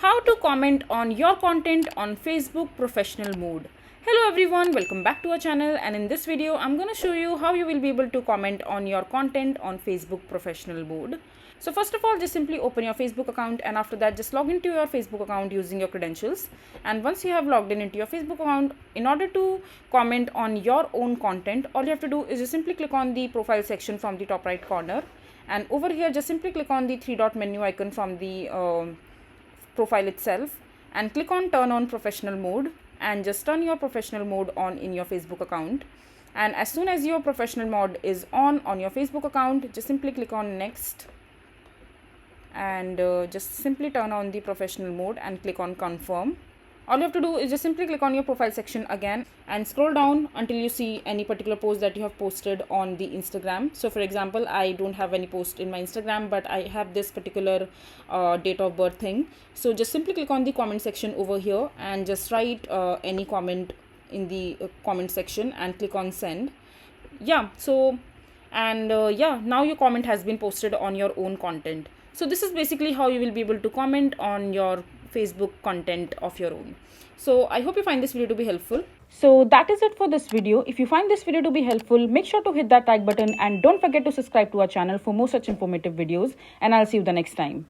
How to comment on your content on Facebook professional mode. Hello everyone, welcome back to our channel, and in this video I'm going to show you how you will be able to comment on your content on Facebook professional mode. So first of all, just simply open your Facebook account, and after that just log into your Facebook account using your credentials. And once you have logged in into your Facebook account, in order to comment on your own content, all you have to do is just simply click on the profile section from the top right corner, and over here just simply click on the three dot menu icon from the profile itself and click on turn on professional mode, and just turn your professional mode on in your Facebook account. And as soon as your professional mode is on your Facebook account, just simply click on next, and just simply turn on the professional mode and click on confirm. All you have to do is just simply click on your profile section again and scroll down until you see any particular post that you have posted on the Instagram. So for example, I don't have any post in my Instagram, but I have this particular date of birth thing. So just simply click on the comment section over here and just write any comment in the comment section and click on send. Now your comment has been posted on your own content. So this is basically how you will be able to comment on your Facebook content of your own. So I hope you find this video to be helpful. So that is it for this video. If you find this video to be helpful, make sure to hit that like button and don't forget to subscribe to our channel for more such informative videos, and I'll see you the next time.